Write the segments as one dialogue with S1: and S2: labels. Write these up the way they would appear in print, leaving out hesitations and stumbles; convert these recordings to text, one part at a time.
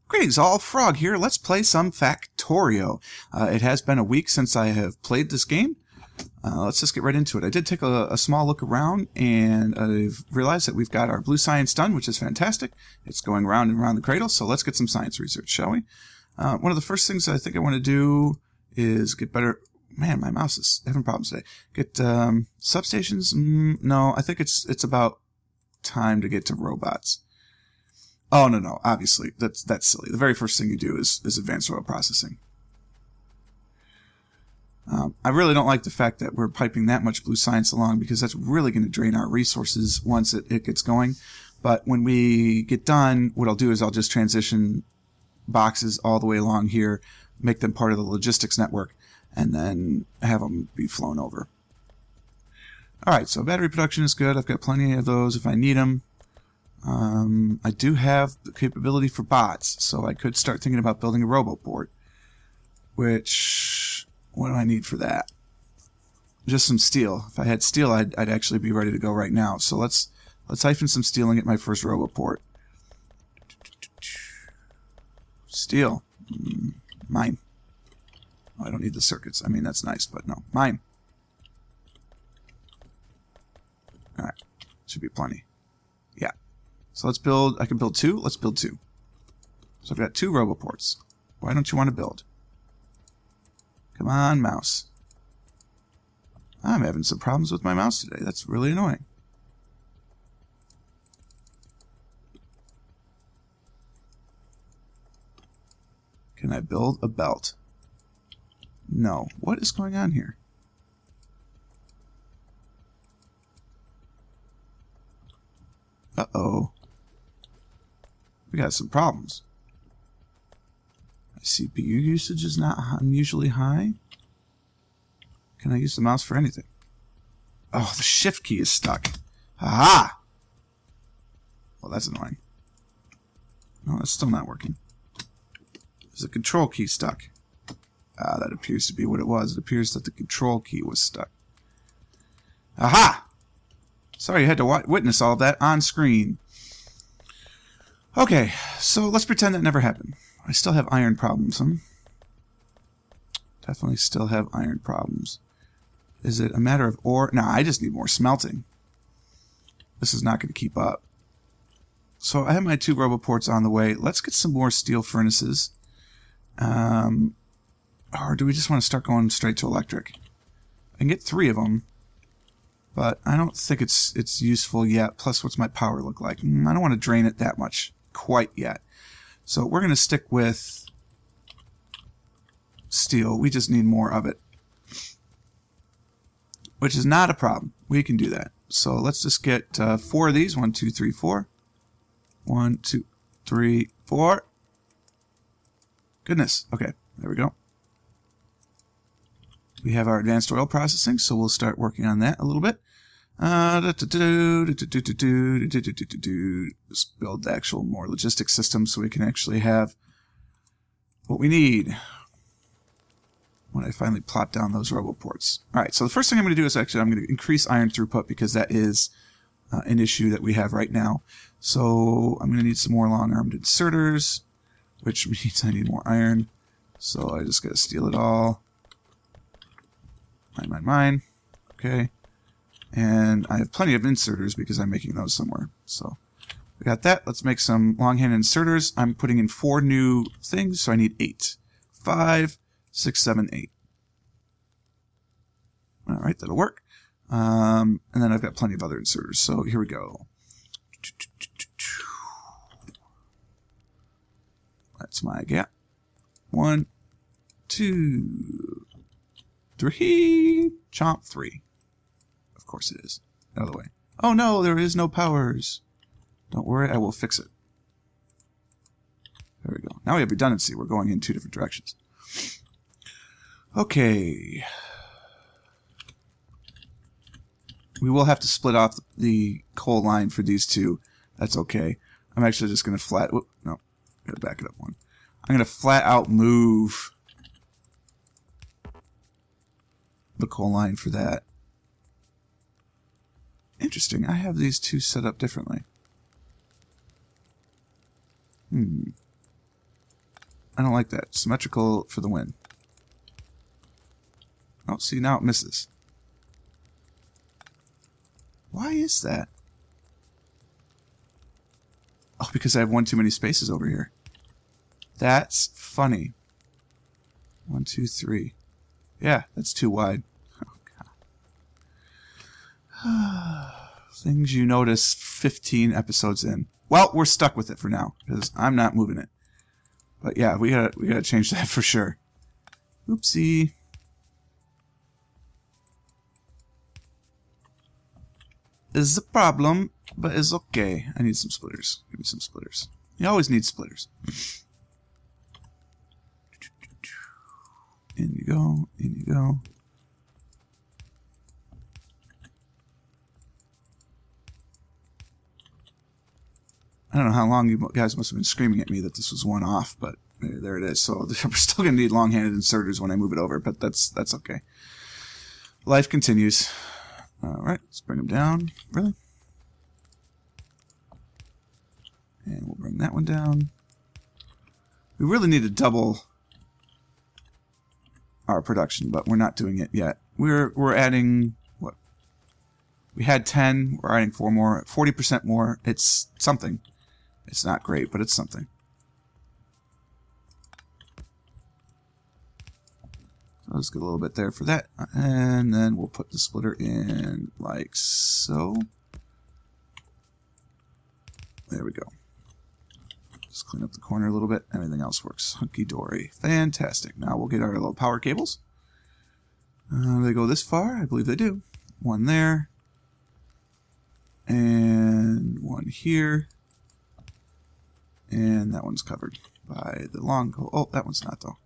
S1: Greetings all, Frog here. Let's play some Factorio. It has been a week since I have played this game. Let's just get right into it. I did take a small look around, and I've realized that we've got our blue science done, which is fantastic. It's going round and round the cradle, so let's get some science research, shall we? One of the first things I think I want to do is get better... Man, my mouse is having problems today. Get substations? No, I think it's about time to get to robots. Oh, no, obviously. That's silly. The very first thing you do is advanced oil processing. I really don't like the fact that we're piping that much blue science along, because that's really going to drain our resources once it gets going. But when we get done, what I'll do is I'll just transition boxes all the way along here, make them part of the logistics network, and then have them be flown over. Alright, so battery production is good. I've got plenty of those if I need them. I do have the capability for bots, so I could start thinking about building a roboport. Which, what do I need for that? Just some steel. If I had steel, I'd actually be ready to go right now. So let's hyphen some steel and get my first roboport. Steel. Mine. Oh, I don't need the circuits. I mean, that's nice, but no. Mine. Alright. Should be plenty. Yeah. So let's build... I can build two? Let's build two. So I've got two roboports. Why don't you want to build? Come on, mouse. I'm having some problems with my mouse today. That's really annoying. Can I build a belt? No. What is going on here? Uh-oh. We got some problems. My CPU usage is not unusually high. Can I use the mouse for anything? Oh, the shift key is stuck. Aha! Well, that's annoying. No, that's still not working. Is the control key stuck? Ah, that appears to be what it was. It appears that the control key was stuck. Aha! Sorry you had to witness all of that on screen. Okay, so let's pretend that never happened. I still have iron problems, Definitely still have iron problems. Is it a matter of ore? No, I just need more smelting. This is not going to keep up. So I have my two roboports on the way. Let's get some more steel furnaces. Or do we just want to start going straight to electric? I can get 3 of them, but I don't think it's useful yet. Plus, what's my power look like? I don't want to drain it that much quite yet. So we're going to stick with steel. We just need more of it, which is not a problem. We can do that. So let's just get 4 of these. 1, 2, 3, 4. 1, 2, 3, 4. Goodness. Okay, there we go. We have our advanced oil processing, so we'll start working on that a little bit. Let's build the actual more logistic system so we can actually have what we need when I finally plop down those roboports. Alright, so the first thing I'm going to do is actually I'm going to increase iron throughput, because that is an issue that we have right now. So I'm going to need some more long-armed inserters, which means I need more iron. So I just got to steal it all. Mine. Okay. And I have plenty of inserters because I'm making those somewhere. So we got that. Let's make some longhand inserters. I'm putting in 4 new things, so I need 8. 5, 6, 7, 8. Alright, that'll work. And then I've got plenty of other inserters. So here we go. That's my gap. 1, 2, 3. Chomp 3. Of course it is. Out of the way. Oh no, there is no powers. Don't worry, I will fix it. There we go. Now we have redundancy. We're going in 2 different directions. Okay. We will have to split off the coal line for these two. That's okay. I'm actually just going to no, gotta back it up one. I'm going to flat out move the coal line for that. Interesting. I have these two set up differently. I don't like that. Symmetrical for the win. Oh, see, now it misses. Why is that? Oh, because I have one too many spaces over here. That's funny. 1, 2, 3. Yeah, that's too wide. Oh, God. Things you notice 15 episodes in. Well, we're stuck with it for now, because I'm not moving it. But yeah, we gotta change that for sure. Oopsie. Is a problem, but it's okay. I need some splitters. Give me some splitters. You always need splitters. In you go. In you go. I don't know how long you guys must have been screaming at me that this was one off, but there it is. So we're still going to need long-handed inserters when I move it over, but that's okay. Life continues. Alright, let's bring them down. Really? And we'll bring that one down. We really need to double our production, but we're not doing it yet. We're adding, what? We had 10, we're adding 4 more, 40% more. It's something. It's not great, but it's something. So let's get a little bit there for that. And then we'll put the splitter in like so. There we go. Just clean up the corner a little bit. Everything else works hunky-dory. Fantastic. Now we'll get our little power cables. They go this far? I believe they do. One there. And one here. And that one's covered by the long cable. Oh, that one's not, though.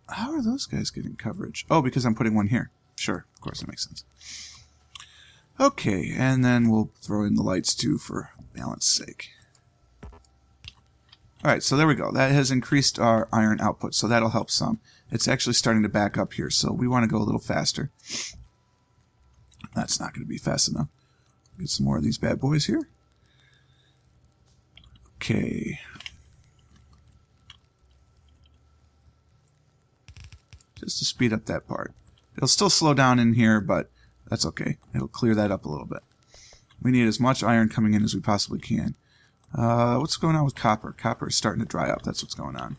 S1: How are those guys getting coverage? Oh, because I'm putting one here. Sure, of course, that makes sense. Okay, and then we'll throw in the lights, too, for balance sake. Alright, so there we go. That has increased our iron output, so that'll help some. It's actually starting to back up here, so we want to go a little faster. That's not going to be fast enough. Get some more of these bad boys here. Okay. Just to speed up that part. It'll still slow down in here, but that's okay. It'll clear that up a little bit. We need as much iron coming in as we possibly can. What's going on with copper? Copper is starting to dry up. That's what's going on.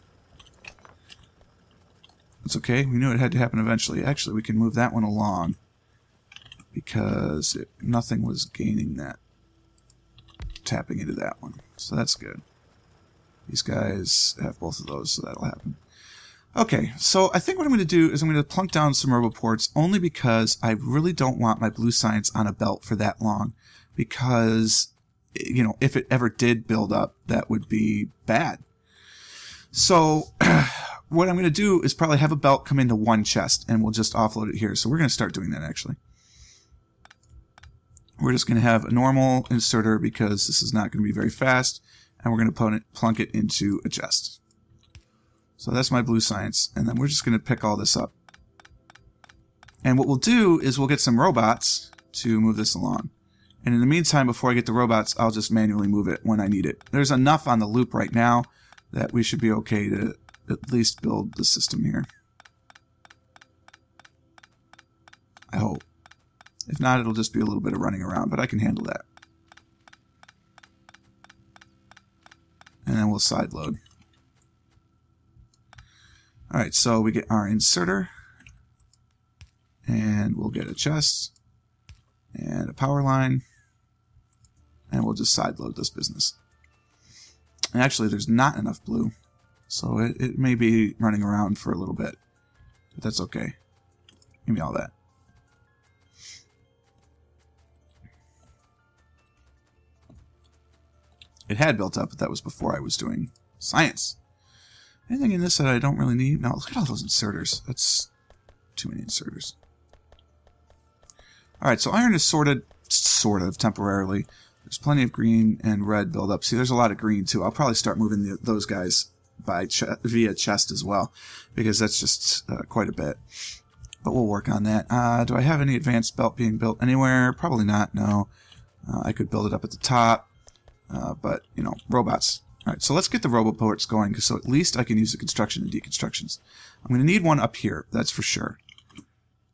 S1: That's okay. We knew it had to happen eventually. Actually, we can move that one along because nothing was gaining that. Tapping into that one. So that's good. These guys have both of those, so that'll happen. Okay, so I think what I'm going to do is I'm going to plunk down some roboports only because I really don't want my blue science on a belt for that long. Because, you know, if it ever did build up, that would be bad. So what I'm going to do is probably have a belt come into one chest and we'll just offload it here. So we're going to start doing that actually. We're just going to have a normal inserter because this is not going to be very fast. And we're going to plunk it into a chest. So that's my blue science. And then we're just going to pick all this up. And what we'll do is we'll get some robots to move this along. And in the meantime, before I get the robots, I'll just manually move it when I need it. There's enough on the loop right now that we should be okay to at least build the system here. I hope. If not, it'll just be a little bit of running around, but I can handle that. And then we'll side load. Alright, so we get our inserter. And we'll get a chest. And a power line. And we'll just side load this business. And actually, there's not enough blue. So it may be running around for a little bit. But that's okay. Give me all that. It had built up, but that was before I was doing science. Anything in this that I don't really need? No, look at all those inserters. That's too many inserters. Alright, so iron is sorted, sort of, temporarily. There's plenty of green and red buildup. See, there's a lot of green, too. I'll probably start moving those guys via chest as well, because that's just quite a bit. But we'll work on that. Do I have any advanced belt being built anywhere? Probably not, no. I could build it up at the top. But, you know, robots All right, so let's get the roboports going, so at least I can use the construction and deconstructions. I'm going to need one up here, that's for sure.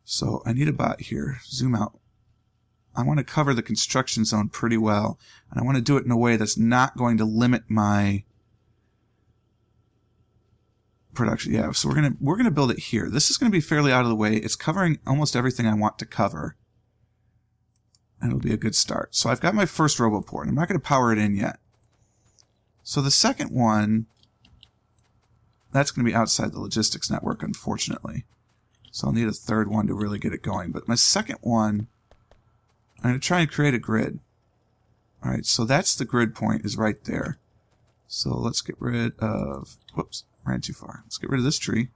S1: So I need a bot here. Zoom out. I want to cover the construction zone pretty well, and I want to do it in a way that's not going to limit my production. Yeah, so we're gonna build it here. This is going to be fairly out of the way. It's covering almost everything I want to cover, and it'll be a good start. So I've got my first roboport. I'm not going to power it in yet. So the second one, that's going to be outside the logistics network, unfortunately. So I'll need a third one to really get it going. But my second one, I'm going to try and create a grid. All right, so that's the grid point is right there. So let's get rid of, whoops, ran too far. Let's get rid of this tree.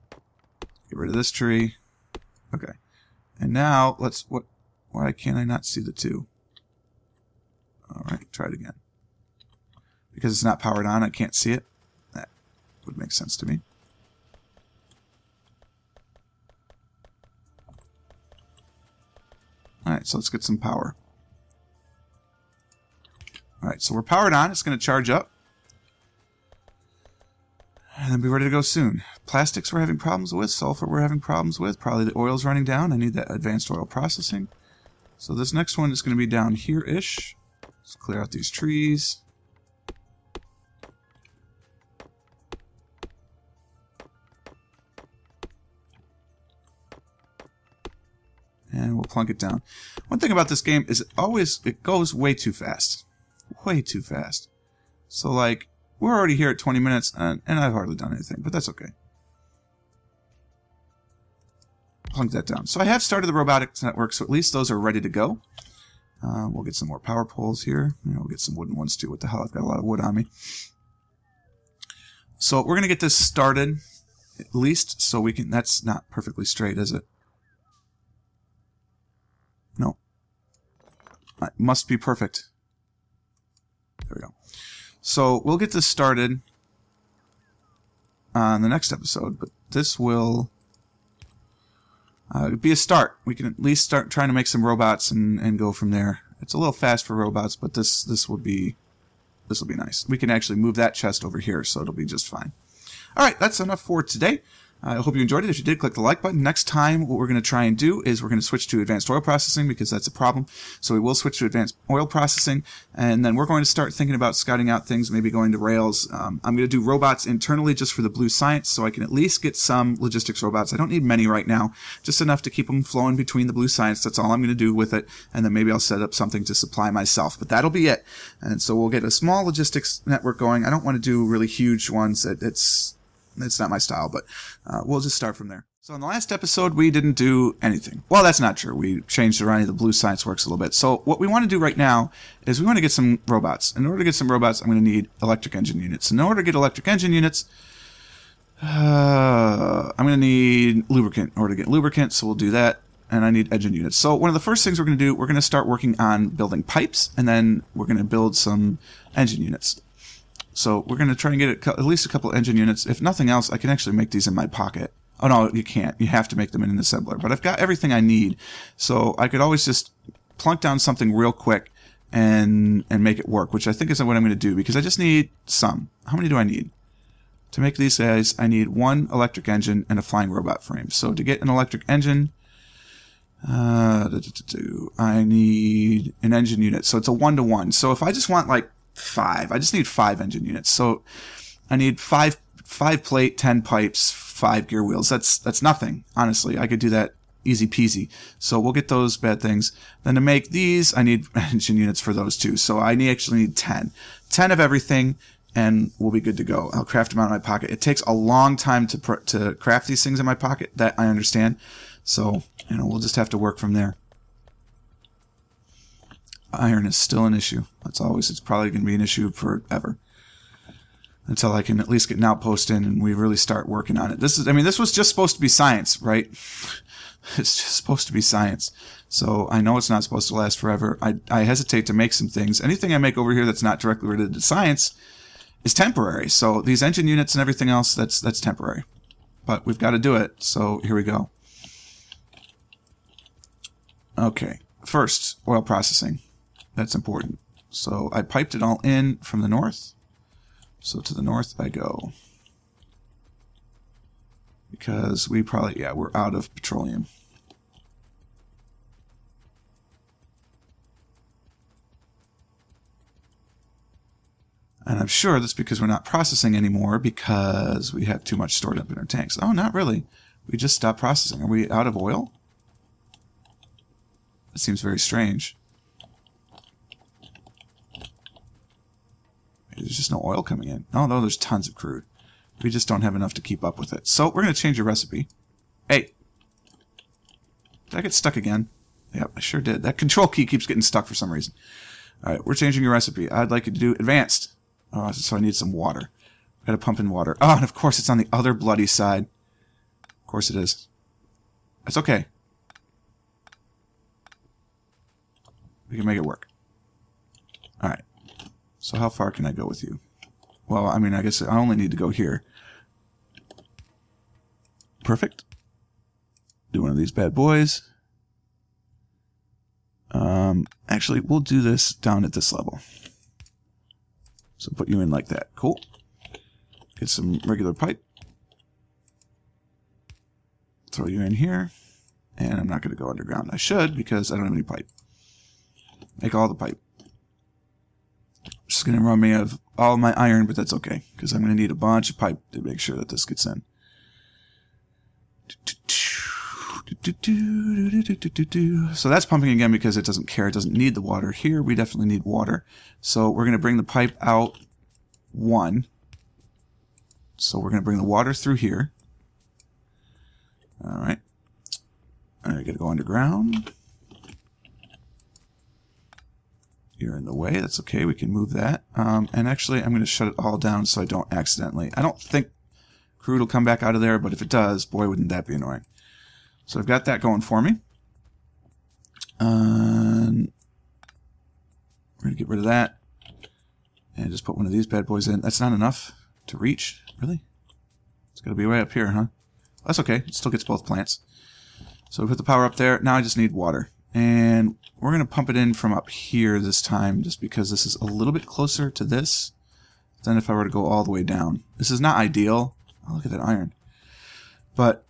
S1: Get rid of this tree. Okay. And now let's, why can't I not see the two? All right, try it again. Because it's not powered on, I can't see it. That would make sense to me. Alright, so let's get some power. Alright, so we're powered on. It's going to charge up. And then be ready to go soon. Plastics we're having problems with. Sulfur we're having problems with. Probably the oil's running down. I need that advanced oil processing. So this next one is going to be down here-ish. Let's clear out these trees. And we'll plunk it down. One thing about this game is it goes way too fast. Way too fast. So, like, we're already here at 20 minutes, and I've hardly done anything, but that's okay. Plunk that down. So I have started the robotics network, so at least those are ready to go. We'll get some more power poles here. We'll get some wooden ones, too. What the hell? I've got a lot of wood on me. So we're going to get this started, at least, so we can... That's not perfectly straight, is it? No. It must be perfect. There we go. So we'll get this started on the next episode, but this will be a start. We can at least start trying to make some robots and go from there. It's a little fast for robots, but this will be nice. We can actually move that chest over here, so it'll be just fine. All right, that's enough for today. I hope you enjoyed it. If you did, click the like button. Next time, what we're going to try and do is we're going to switch to advanced oil processing because that's a problem. So we will switch to advanced oil processing, and then we're going to start thinking about scouting out things, maybe going to rails. I'm going to do robots internally just for the blue science, so I can at least get some logistics robots. I don't need many right now, just enough to keep them flowing between the blue science. That's all I'm going to do with it, and then maybe I'll set up something to supply myself. But that'll be it. And so we'll get a small logistics network going. I don't want to do really huge ones. It's not my style, but we'll just start from there. So in the last episode, we didn't do anything. Well, that's not true. We changed around the blue science works a little bit. So what we want to do right now is we want to get some robots. In order to get some robots, I'm going to need electric engine units. In order to get electric engine units, I'm going to need lubricant in order to get lubricant, so we'll do that. And I need engine units. So one of the first things we're going to do, we're going to start working on building pipes, and then we're going to build some engine units. So we're going to try and get at least a couple engine units. If nothing else, I can actually make these in my pocket. Oh, no, you can't. You have to make them in an assembler. But I've got everything I need. So I could always just plunk down something real quick and make it work, which I think is what I'm going to do, because I just need some. How many do I need? To make these guys, I need one electric engine and a flying robot frame. So to get an electric engine, I need an engine unit. So it's a 1-to-1. So if I just want, like, 5. I just need 5 engine units. So I need 5 plate, 10 pipes, 5 gear wheels. That's nothing. Honestly, I could do that easy peasy. So we'll get those bad things. Then to make these, I need engine units for those too. So I actually need 10. 10 of everything, and we'll be good to go. I'll craft them out of my pocket. It takes a long time to craft these things in my pocket. That I understand. So, we'll just have to work from there. Iron is still an issue. It's probably going to be an issue forever. Until I can at least get an outpost in and we really start working on it. This was just supposed to be science, right? It's just supposed to be science. So I know it's not supposed to last forever. I hesitate to make some things. Anything I make over here that's not directly related to science is temporary. So these engine units and everything else, that's temporary. But we've got to do it. So here we go. Okay. First, oil processing. That's important. So I piped it all in from the north. So to the north I go. Because we probably, yeah, we're out of petroleum. And I'm sure that's because we're not processing anymore because we have too much stored up in our tanks. Oh, not really. We just stopped processing. Are we out of oil? That seems very strange. There's just no oil coming in. Oh, no, there's tons of crude. We just don't have enough to keep up with it. So we're going to change your recipe. Hey! Did I get stuck again? Yep, I sure did. That control key keeps getting stuck for some reason. Alright, we're changing your recipe. I'd like you to do advanced. Oh, so I need some water. Gotta pump in water. Oh, and of course it's on the other bloody side. Of course it is. That's okay. We can make it work. Alright. So how far can I go with you? Well, I mean, I guess I only need to go here. Perfect. Do one of these bad boys. Actually, we'll do this down at this level. So put you in like that. Cool. Get some regular pipe. Throw you in here. And I'm not going to go underground. I should, because I don't have any pipe. Make all the pipe. It's going to run me of all my iron, but that's okay, because I'm going to need a bunch of pipe to make sure that this gets in. So that's pumping again because it doesn't care. It doesn't need the water. Here, we definitely need water. So we're going to bring the pipe out one. So we're going to bring the water through here. All right. All right, got to go underground. You're in the way. That's okay. We can move that. And actually, I'm going to shut it all down so I don't accidentally. I don't think crude will come back out of there, but if it does, boy, wouldn't that be annoying. So I've got that going for me. And we're going to get rid of that. And just put one of these bad boys in. That's not enough to reach. Really? It's got to be way up here, huh? That's okay. It still gets both plants. So we put the power up there. Now I just need water. And we're going to pump it in from up here this time, just because this is a little bit closer to this than if I were to go all the way down. This is not ideal. Oh, look at that iron. But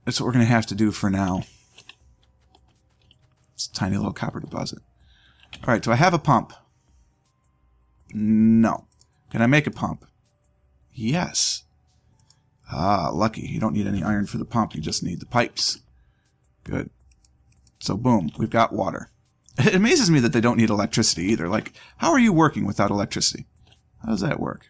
S1: that's what we're going to have to do for now. It's a tiny little copper deposit. All right, do I have a pump? No. Can I make a pump? Yes. Ah, lucky. You don't need any iron for the pump. You just need the pipes. Good. So boom, we've got water. It amazes me that they don't need electricity either. Like, how are you working without electricity? How does that work?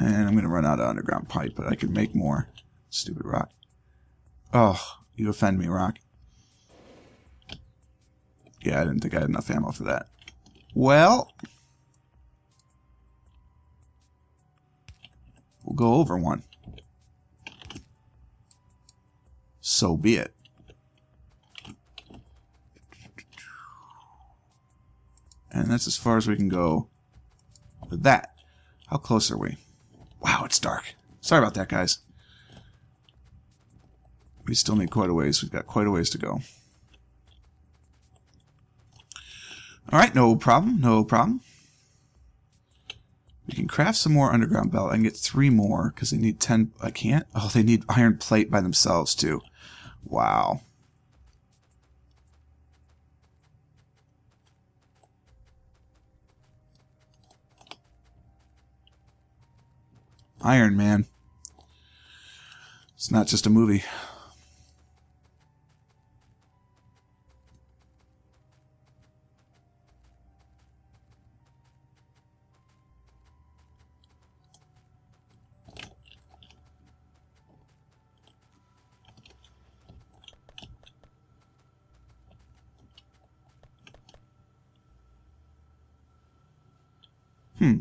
S1: And I'm going to run out of underground pipe, but I can make more. Stupid rock. Oh, you offend me, rock. Yeah, I didn't think I had enough ammo for that. Well, we'll go over one. So be it. And that's as far as we can go with that. How close are we? Wow, it's dark. Sorry about that, guys. We still need quite a ways. We've got quite a ways to go. Alright, no problem, no problem. We can craft some more underground belt. I can get 3 more, because they need 10... I can't? Oh, they need iron plate by themselves, too. Wow. Iron Man. It's not just a movie.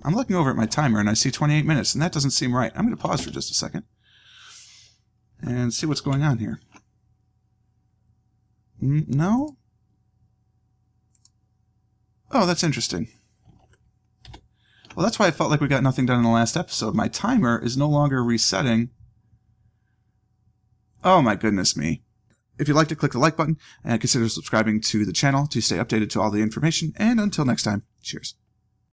S1: I'm looking over at my timer and I see 28 minutes, and that doesn't seem right. I'm going to pause for just a second and see what's going on here. No? Oh, that's interesting. Well, that's why I felt like we got nothing done in the last episode. My timer is no longer resetting. Oh, my goodness me. If you'd like to click the like button and consider subscribing to the channel to stay updated to all the information. And until next time, cheers.